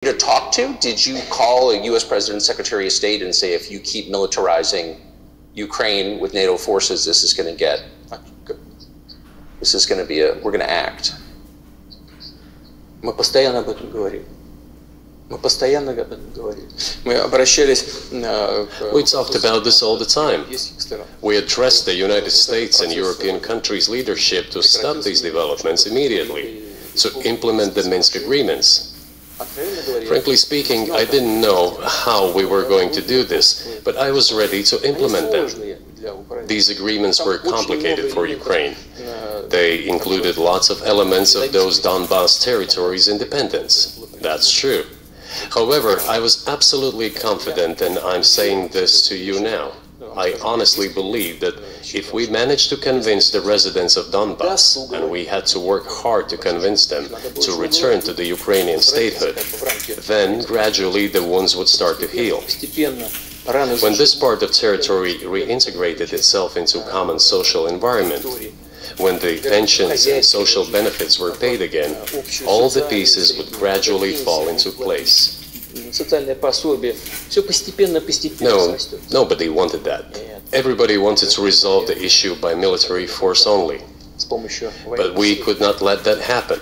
to talk to? Did you call a U.S. President, Secretary of State, and say, if you keep militarizing Ukraine with NATO forces, this is going to be we're going to act? Мы постоянно об этом говорим. Мы постоянно об этом говорим. Мы обращались We talked about this all the time. We addressed the United States and European countries' leadership to stop these developments immediately, to implement the Minsk agreements. Frankly speaking, I didn't know how we were going to do this, but I was ready to implement them. These agreements were complicated for Ukraine. They included lots of elements of those Donbas territories' independence. That's true. However, I was absolutely confident, and I'm saying this to you now. I honestly believe that if we managed to convince the residents of Donbas, and we had to work hard to convince them to return to the Ukrainian statehood, then gradually the wounds would start to heal. When this part of territory reintegrated itself into a common social environment, when the pensions and social benefits were paid again, all the pieces would gradually fall into place. No, nobody wanted that. Everybody wanted to resolve the issue by military force only. But we could not let that happen.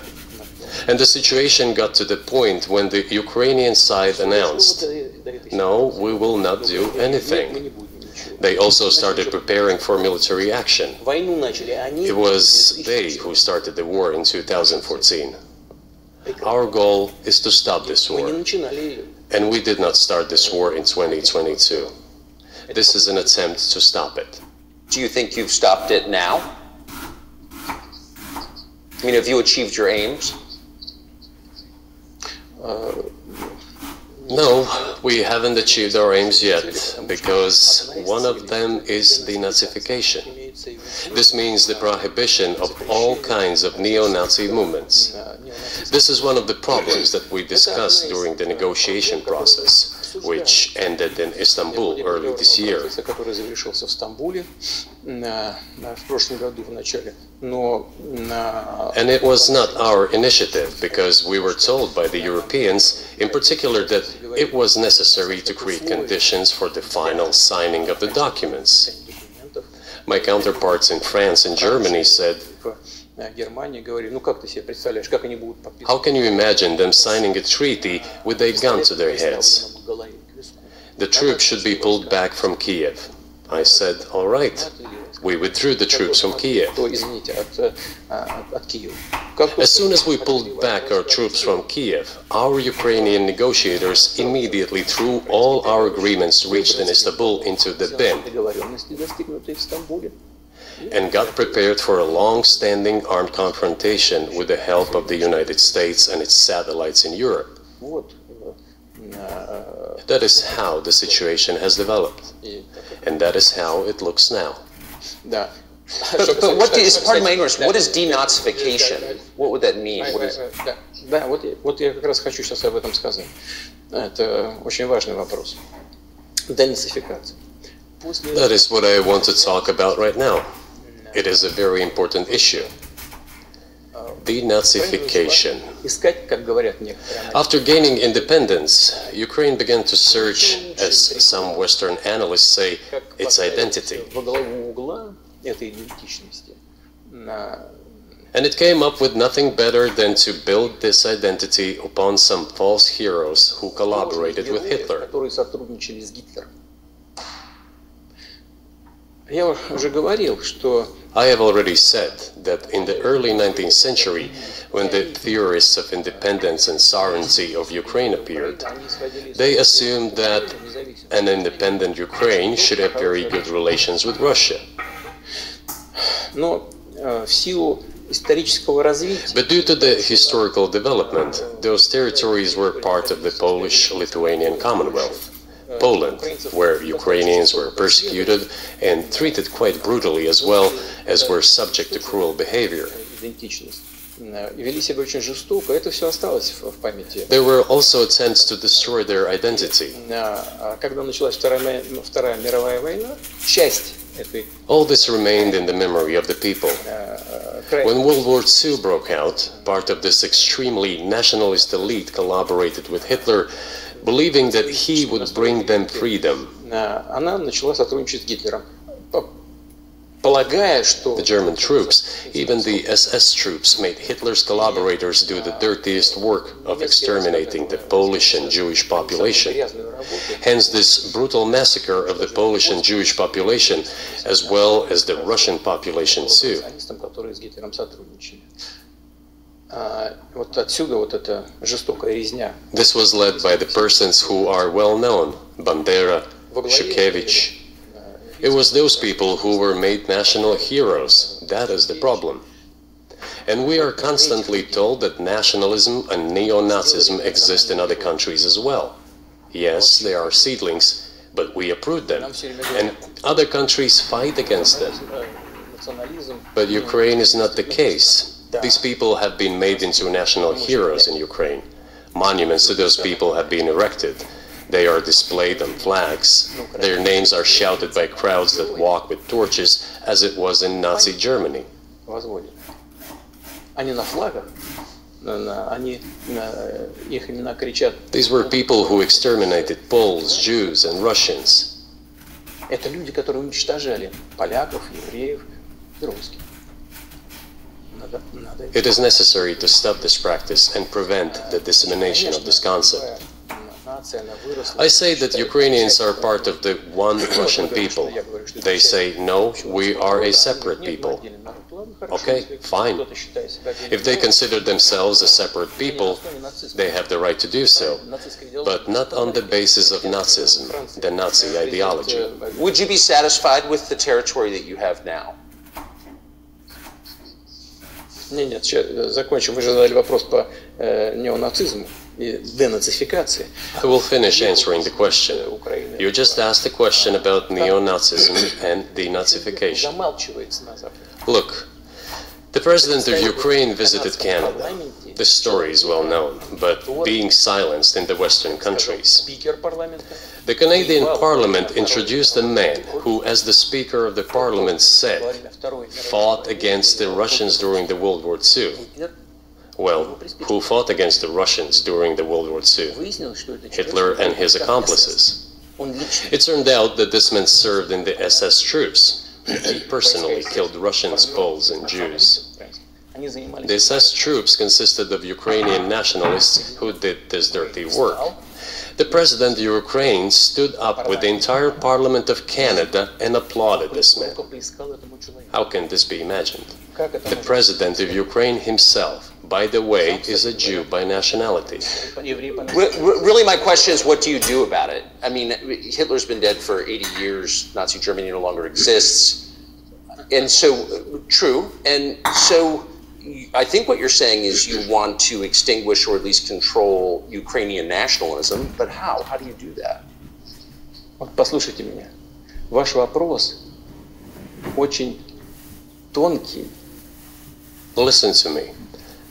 And the situation got to the point when the Ukrainian side announced, no, we will not do anything. They also started preparing for military action. It was they who started the war in 2014. Our goal is to stop this war. And we did not start this war in 2022. This is an attempt to stop it. Do you think you've stopped it now? I mean, have you achieved your aims? No, we haven't achieved our aims yet, because one of them is denazification. This means the prohibition of all kinds of neo-Nazi movements. This is one of the problems that we discussed during the negotiation process, which ended in Istanbul early this year. And it was not our initiative, because we were told by the Europeans, in particular, that it was necessary to create conditions for the final signing of the documents. My counterparts in France and Germany said, how can you imagine them signing a treaty with a gun to their heads? The troops should be pulled back from Kiev. I said, all right. We withdrew the troops from Kiev. As soon as we pulled back our troops from Kiev, our Ukrainian negotiators immediately threw all our agreements reached in Istanbul into the bin and got prepared for a long-standing armed confrontation with the help of the United States and its satellites in Europe. That is how the situation has developed, and that is how it looks now. But what is, pardon my ignorance, what is denazification? What would that mean? Да, вот я как раз хочу сейчас об этом сказать. Это очень важный вопрос. Денацификация. That is what I want to talk about right now. It is a very important issue. Denazification. After gaining independence, Ukraine began to search, as some Western analysts say, its identity. And it came up with nothing better than to build this identity upon some false heroes who collaborated with Hitler. I have already said that in the early 19th century, when the theorists of independence and sovereignty of Ukraine appeared, they assumed that an independent Ukraine should have very good relations with Russia. But due to the historical development, those territories were part of the Polish-Lithuanian Commonwealth. Poland, where Ukrainians were persecuted and treated quite brutally, as well as were subject to cruel behavior. There were also attempts to destroy their identity. All this remained in the memory of the people. When World War II broke out, part of this extremely nationalist elite collaborated with Hitler, believing that he would bring them freedom. Она начала сотрудничать с Гитлером, полагая, что The German troops, even the SS troops, made Hitler's collaborators do the dirtiest work of exterminating the Polish and Jewish population. Hence this brutal massacre of the Polish and Jewish population, as well as the Russian population too. которые с Гитлером сотрудничали. Вот отсюда вот эта жестокая резня. This was led by the persons who are well known, Bandera, Shukevich. It was those people who were made national heroes. That is the problem. And we are constantly told that nationalism and neo-Nazism exist in other countries as well. Yes, they are seedlings, but we uproot them. And other countries fight against them. But Ukraine is not the case. These people have been made into national heroes in Ukraine. Monuments to those people have been erected. They are displayed on flags. Their names are shouted by crowds that walk with torches, as it was in Nazi Germany. These were people who exterminated Poles, Jews, and Russians. Это люди, которые уничтожали поляков, евреев и русских. It is necessary to stop this practice and prevent the dissemination of this concept. I say that Ukrainians are part of the one Russian people. They say, no, we are a separate people. Okay, fine. If they consider themselves a separate people, they have the right to do so, but not on the basis of Nazism, the Nazi ideology. Would you be satisfied with the territory that you have now? Нет, сейчас закончим. Вы же задали вопрос по неонацизму и денацификации. I will finish answering the question. You just asked a question about neo-Nazism and denazification. Look, the president of Ukraine visited Canada. The story is well known, but being silenced in the Western countries. The Canadian Parliament introduced a man who, as the Speaker of the Parliament said, fought against the Russians during the World War II. Well, who fought against the Russians during the World War II? Hitler and his accomplices. It turned out that this man served in the SS troops. He personally killed Russians, Poles, and Jews. The SS troops consisted of Ukrainian nationalists who did this dirty work. The president of Ukraine stood up with the entire Parliament of Canada and applauded this man. How can this be imagined? The president of Ukraine himself, by the way, is a Jew by nationality. Really, my question is, what do you do about it? I mean, Hitler's been dead for 80 years. Nazi Germany no longer exists. And so, true. And so, I think what you're saying is you want to extinguish or at least control Ukrainian nationalism. But how? How do you do that? Вот послушайте меня. Ваш вопрос очень тонкий. Listen to me.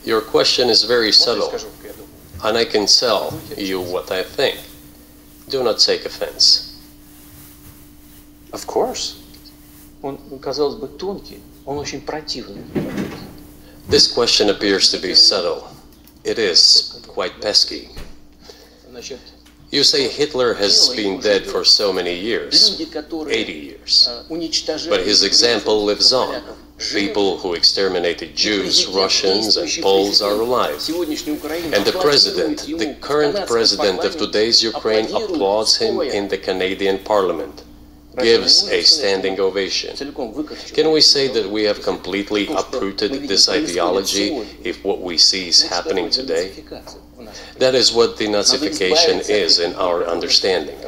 Your question is very subtle, and I can tell you what I think. Do not take offense. Of course. Он, казалось бы, тонкий, он очень противный. This question appears to be subtle. It is quite pesky. Значит, You say Hitler has been dead for so many years, 80 years. But his example lives on. People who exterminated Jews, Russians, and Poles are alive. And the president, the current president of today's Ukraine, applauds him in the Canadian Parliament, gives a standing ovation. Can we say that we have completely uprooted this ideology if what we see is happening today? That is what denazification is in our understanding.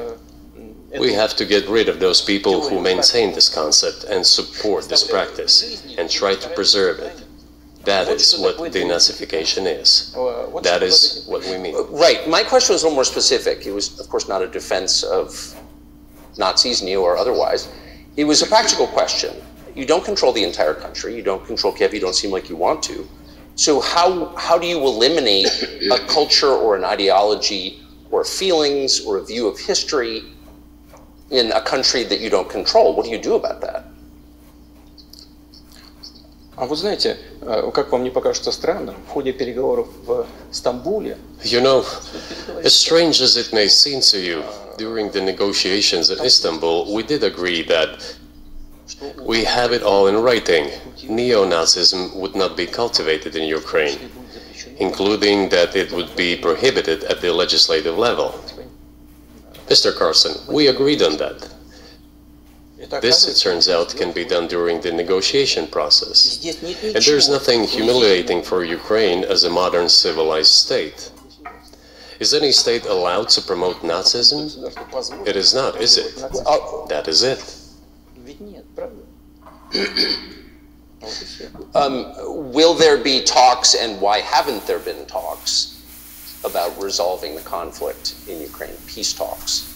We have to get rid of those people who maintain this concept and support this practice and try to preserve it. That is what denazification is. That is what we mean. Right. My question was a little more specific. It was, of course, not a defense of Nazis, neo or otherwise. It was a practical question. You don't control the entire country. You don't control Kiev. You don't seem like you want to. So how do you eliminate a culture or an ideology or feelings or a view of history in a country that you don't control? What do you do about that? А вот знаете, как вам не покажется странным, в ходе переговоров в Стамбуле, You know, as strange as it may seem to you, during the negotiations in Istanbul, we did agree that we have it all in writing. Neo-Nazism would not be cultivated in Ukraine, including that it would be prohibited at the legislative level. Mr. Carlson, we agreed on that. This, it turns out, can be done during the negotiation process. And there's nothing humiliating for Ukraine as a modern civilized state. Is any state allowed to promote Nazism? It is not, is it? That is it. Will there be talks, and why haven't there been talks about resolving the conflict in Ukraine? Peace talks.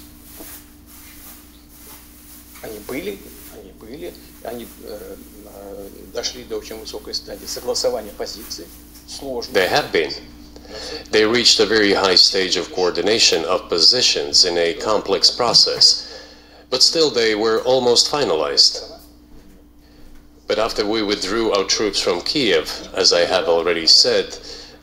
они дошли до очень высокой стадии согласования позиций, сложно. They have been. They reached a very high stage of coordination of positions in a complex process, but still they were almost finalized. But after we withdrew our troops from Kiev, as I have already said,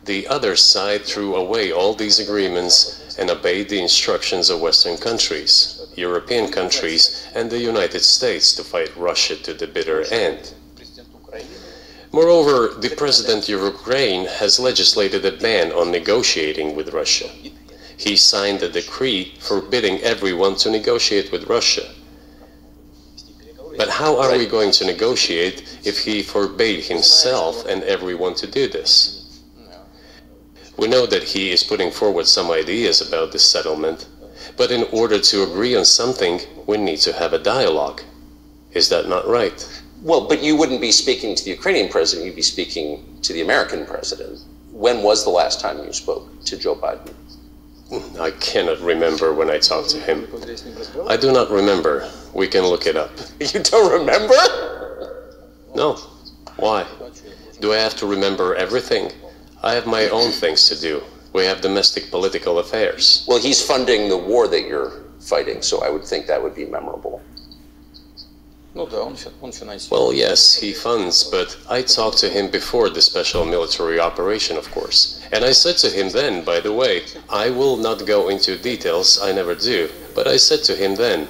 the other side threw away all these agreements and obeyed the instructions of Western countries, European countries, and the United States to fight Russia to the bitter end. Moreover, the President of Ukraine has legislated a ban on negotiating with Russia. He signed a decree forbidding everyone to negotiate with Russia. But how are we going to negotiate if he forbade himself and everyone to do this? We know that he is putting forward some ideas about this settlement, but in order to agree on something, we need to have a dialogue. Is that not right? Well, but you wouldn't be speaking to the Ukrainian president, you'd be speaking to the American president. When was the last time you spoke to Joe Biden? I cannot remember when I talked to him. I do not remember. We can look it up. You don't remember? No. Why? Do I have to remember everything? I have my own things to do. We have domestic political affairs. Well, he's funding the war that you're fighting, so I would think that would be memorable. Well, yes, he funds, but I talked to him before the special military operation, of course. And I said to him then, by the way, I will not go into details, I never do, but I said to him then,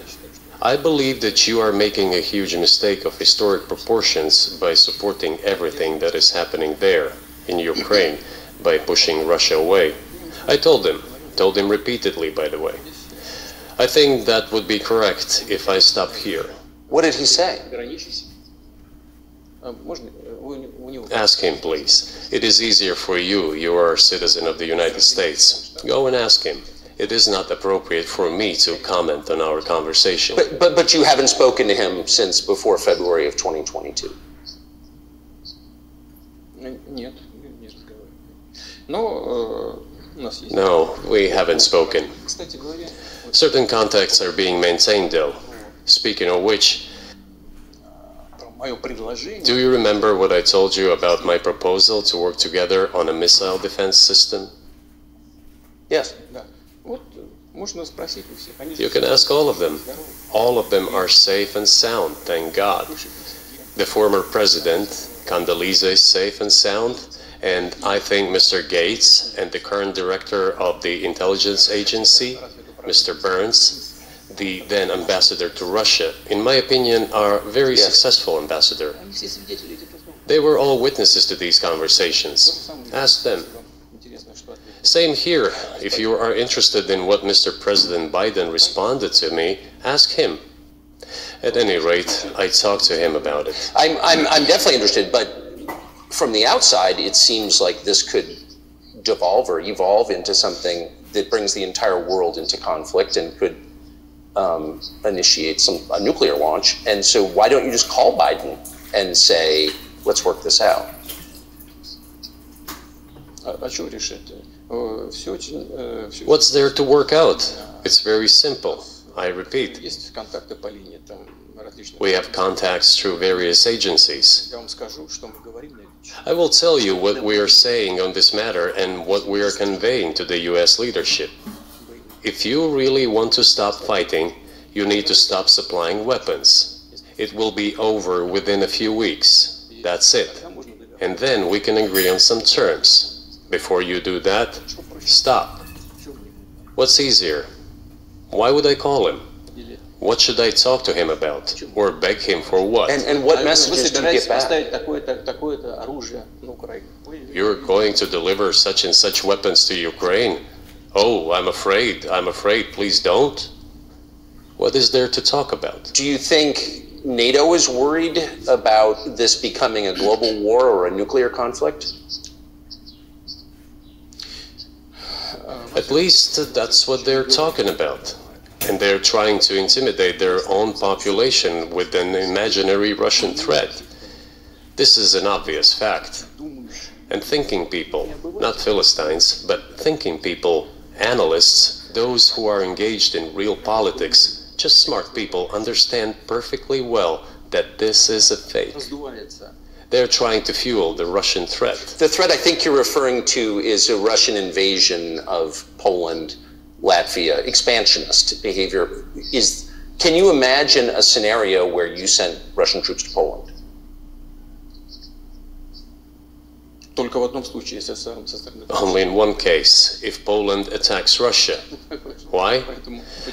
I believe that you are making a huge mistake of historic proportions by supporting everything that is happening there, in Ukraine, by pushing Russia away. I told him repeatedly, by the way. I think that would be correct if I stop here. What did he say? Ask him, please. It is easier for you. You are a citizen of the United States. Go and ask him. It is not appropriate for me to comment on our conversation. But you haven't spoken to him since before February of 2022? No, we haven't spoken. Certain contacts are being maintained, though. Speaking of which, do you remember what I told you about my proposal to work together on a missile defense system? Yes. You can ask all of them. All of them are safe and sound, thank God. The former president, Condoleezza, is safe and sound, and I think Mr. Gates and the current director of the intelligence agency, Mr. Burns, the then ambassador to Russia, in my opinion, are very successful ambassador. They were all witnesses to these conversations. Ask them. Same here. If you are interested in what Mr. President Biden responded to me, ask him. At any rate, I talked to him about it. I'm definitely interested, but from the outside, it seems like this could devolve or evolve into something that brings the entire world into conflict and could initiate a nuclear launch. And so why don't you just call Biden and say, let's work this out? What's there to work out? It's very simple. I repeat. We have contacts through various agencies. I will tell you what we are saying on this matter and what we are conveying to the US leadership. If you really want to stop fighting, you need to stop supplying weapons. It will be over within a few weeks. That's it. and then we can agree on some terms. Before you do that, stop. What's easier? Why would I call him? What should I talk to him about? Or beg him for what? And what messages do you get back? You're going to deliver such and such weapons to Ukraine? Oh, I'm afraid, please don't. What is there to talk about? Do you think NATO is worried about this becoming a global war or a nuclear conflict? At least that's what they're talking about. And they're trying to intimidate their own population with an imaginary Russian threat. This is an obvious fact. And thinking people, not Philistines, but thinking people, analysts, those who are engaged in real politics, just smart people, understand perfectly well that this is a fake. They're trying to fuel the Russian threat. The threat I think you're referring to is a Russian invasion of Poland, Latvia, expansionist behavior. Can you imagine a scenario where you sent Russian troops to Poland? Only in one case, if Poland attacks Russia. Why?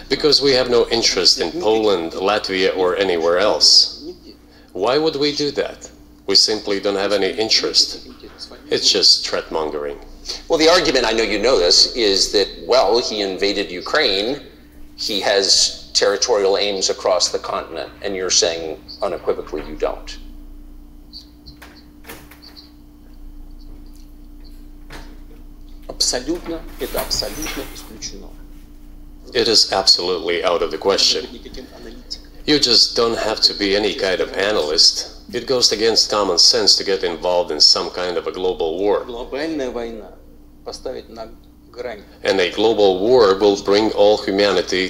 Because we have no interest in Poland, Latvia, or anywhere else. Why would we do that? We simply don't have any interest. It's just threat-mongering. Well, the argument, I know you know this, is that, well, he invaded Ukraine, he has territorial aims across the continent, and you're saying unequivocally you don't. It is absolutely out of the question. You just don't have to be any kind of analyst. It goes against common sense to get involved in some kind of a global war. And a global war will bring all humanity